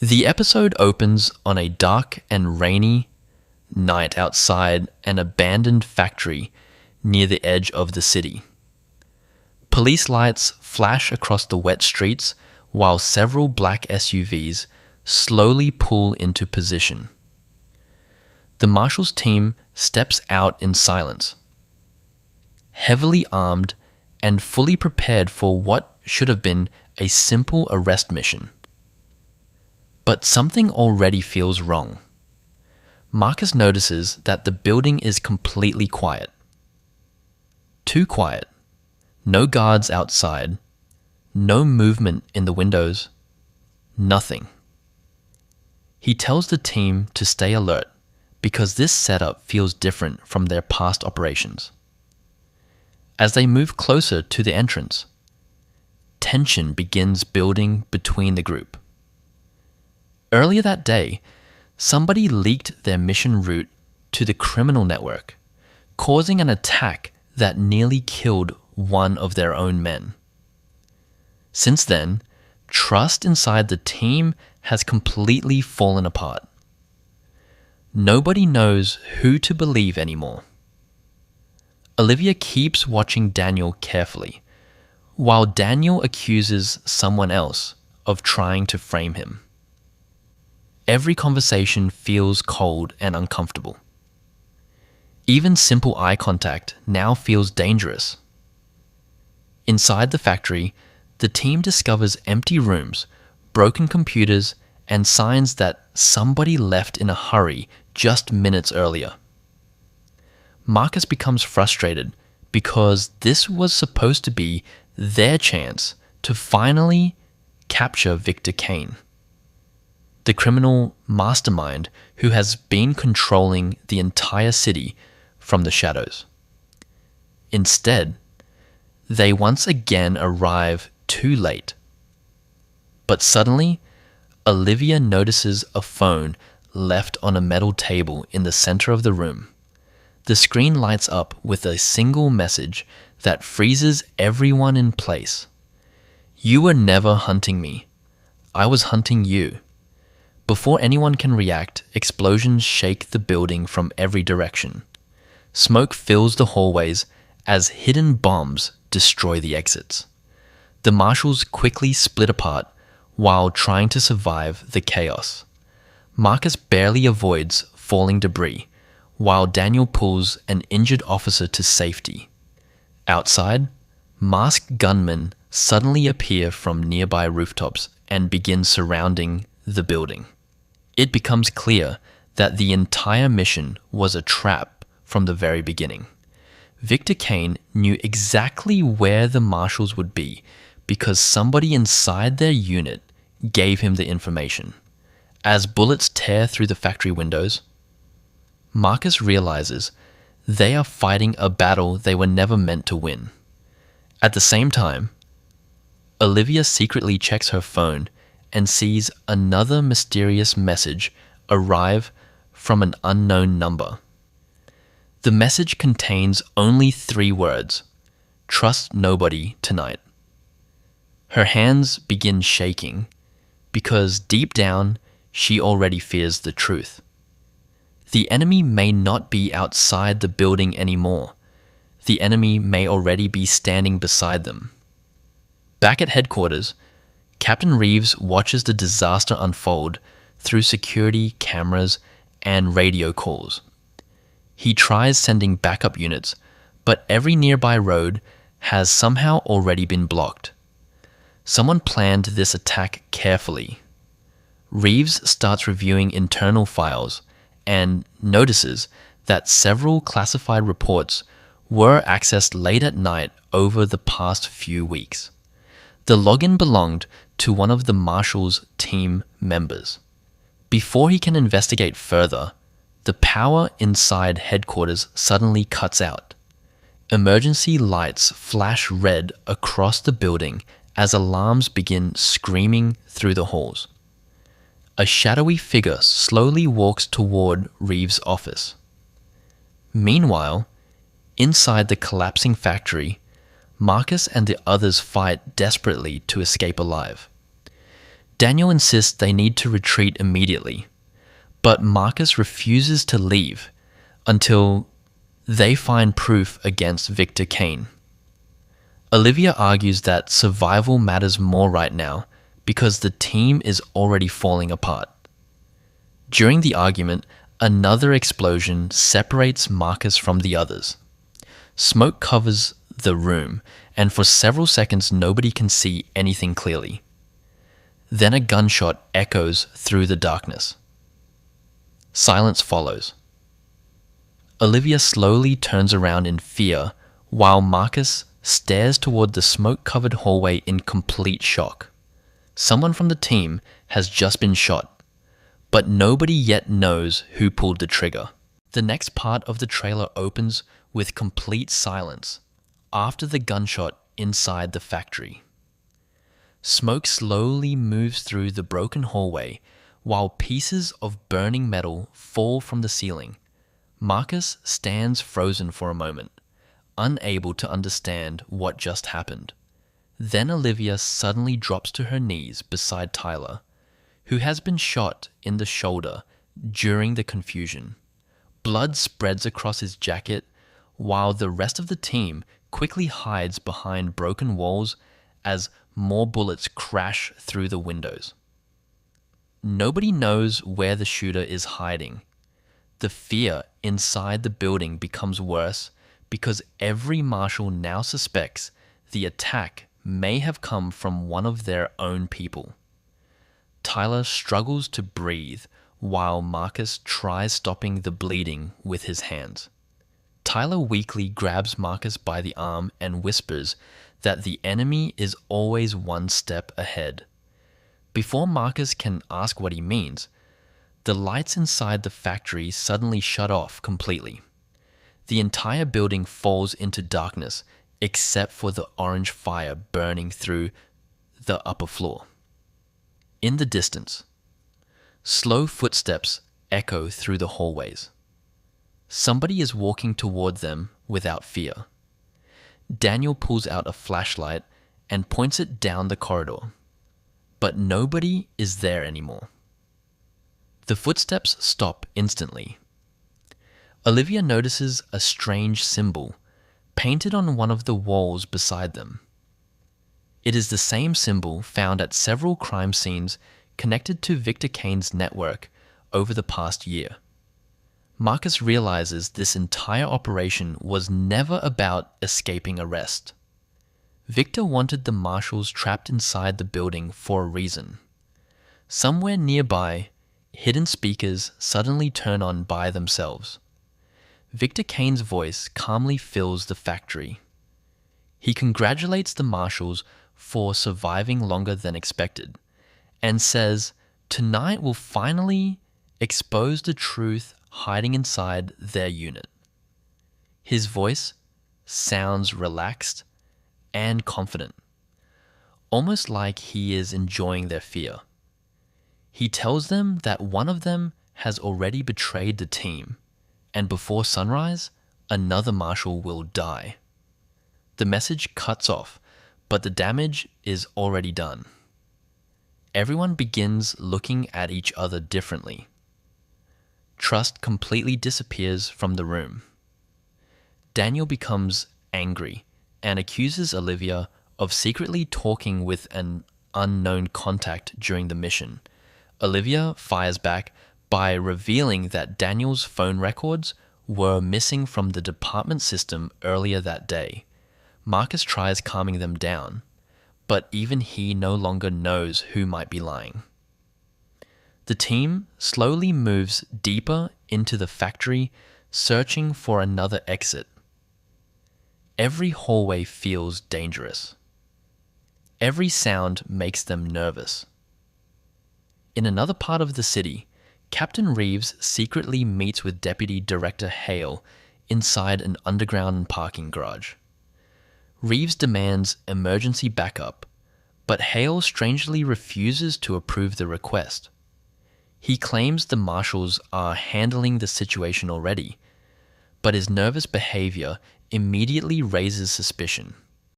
The episode opens on a dark and rainy night outside an abandoned factory near the edge of the city. Police lights flash across the wet streets while several black SUVs slowly pull into position. The Marshals team steps out in silence, heavily armed and fully prepared for what should have been a simple arrest mission. But something already feels wrong. Marcus notices that the building is completely quiet. Too quiet. No guards outside. No movement in the windows. Nothing. He tells the team to stay alert because this setup feels different from their past operations. As they move closer to the entrance, tension begins building between the group. Earlier that day, somebody leaked their mission route to the criminal network, causing an attack that nearly killed one of their own men. Since then, trust inside the team has completely fallen apart. Nobody knows who to believe anymore. Olivia keeps watching Daniel carefully, while Daniel accuses someone else of trying to frame him. Every conversation feels cold and uncomfortable. Even simple eye contact now feels dangerous. Inside the factory, the team discovers empty rooms, broken computers, and signs that somebody left in a hurry just minutes earlier. Marcus becomes frustrated because this was supposed to be their chance to finally capture Victor Kane, the criminal mastermind who has been controlling the entire city from the shadows. Instead, they once again arrive too late. But suddenly, Olivia notices a phone left on a metal table in the center of the room. The screen lights up with a single message that freezes everyone in place. "You were never hunting me. I was hunting you." Before anyone can react, explosions shake the building from every direction. Smoke fills the hallways as hidden bombs destroy the exits. The Marshals quickly split apart while trying to survive the chaos. Marcus barely avoids falling debris, while Daniel pulls an injured officer to safety. Outside, masked gunmen suddenly appear from nearby rooftops and begin surrounding the building. It becomes clear that the entire mission was a trap from the very beginning. Victor Kane knew exactly where the Marshals would be because somebody inside their unit gave him the information. As bullets tear through the factory windows, Marcus realizes they are fighting a battle they were never meant to win. At the same time, Olivia secretly checks her phone and sees another mysterious message arrive from an unknown number. The message contains only 3 words: "Trust nobody tonight." Her hands begin shaking because deep down she already fears the truth. The enemy may not be outside the building anymore. The enemy may already be standing beside them. Back at headquarters, Captain Reeves watches the disaster unfold through security cameras and radio calls. He tries sending backup units, but every nearby road has somehow already been blocked. Someone planned this attack carefully. Reeves starts reviewing internal files and notices that several classified reports were accessed late at night over the past few weeks. The login belonged to one of the Marshals' team members. Before he can investigate further, the power inside headquarters suddenly cuts out. Emergency lights flash red across the building as alarms begin screaming through the halls. A shadowy figure slowly walks toward Reeves' office. Meanwhile, inside the collapsing factory, Marcus and the others fight desperately to escape alive. Daniel insists they need to retreat immediately, but Marcus refuses to leave until they find proof against Victor Kane. Olivia argues that survival matters more right now because the team is already falling apart. During the argument, another explosion separates Marcus from the others. Smoke covers the room, and for several seconds nobody can see anything clearly. Then a gunshot echoes through the darkness. Silence follows. Olivia slowly turns around in fear while Marcus stares toward the smoke-covered hallway in complete shock. Someone from the team has just been shot, but nobody yet knows who pulled the trigger. The next part of the trailer opens with complete silence after the gunshot inside the factory. Smoke slowly moves through the broken hallway while pieces of burning metal fall from the ceiling. Marcus stands frozen for a moment, unable to understand what just happened. Then Olivia suddenly drops to her knees beside Tyler, who has been shot in the shoulder during the confusion. Blood spreads across his jacket while the rest of the team quickly hides behind broken walls as more bullets crash through the windows. Nobody knows where the shooter is hiding. The fear inside the building becomes worse because every marshal now suspects the attack may have come from one of their own people. Tyler struggles to breathe while Marcus tries stopping the bleeding with his hands. Tyler weakly grabs Marcus by the arm and whispers that the enemy is always one step ahead. Before Marcus can ask what he means, the lights inside the factory suddenly shut off completely. The entire building falls into darkness except for the orange fire burning through the upper floor. In the distance, slow footsteps echo through the hallways. Somebody is walking toward them without fear. Daniel pulls out a flashlight and points it down the corridor, but nobody is there anymore. The footsteps stop instantly. Olivia notices a strange symbol painted on one of the walls beside them. It is the same symbol found at several crime scenes connected to Victor Kane's network over the past year. Marcus realizes this entire operation was never about escaping arrest. Victor wanted the marshals trapped inside the building for a reason. Somewhere nearby, hidden speakers suddenly turn on by themselves. Victor Kane's voice calmly fills the factory. He congratulates the marshals for surviving longer than expected and says, "Tonight will finally expose the truth hiding inside their unit." His voice sounds relaxed and confident, almost like he is enjoying their fear. He tells them that one of them has already betrayed the team, and before sunrise, another marshal will die. The message cuts off, but the damage is already done. Everyone begins looking at each other differently. Trust completely disappears from the room. Daniel becomes angry and accuses Olivia of secretly talking with an unknown contact during the mission. Olivia fires back by revealing that Daniel's phone records were missing from the department system earlier that day. Marcus tries calming them down, but even he no longer knows who might be lying. The team slowly moves deeper into the factory, searching for another exit. Every hallway feels dangerous. Every sound makes them nervous. In another part of the city, Captain Reeves secretly meets with Deputy Director Hale inside an underground parking garage. Reeves demands emergency backup, but Hale strangely refuses to approve the request. He claims the marshals are handling the situation already, but his nervous behavior immediately raises suspicion.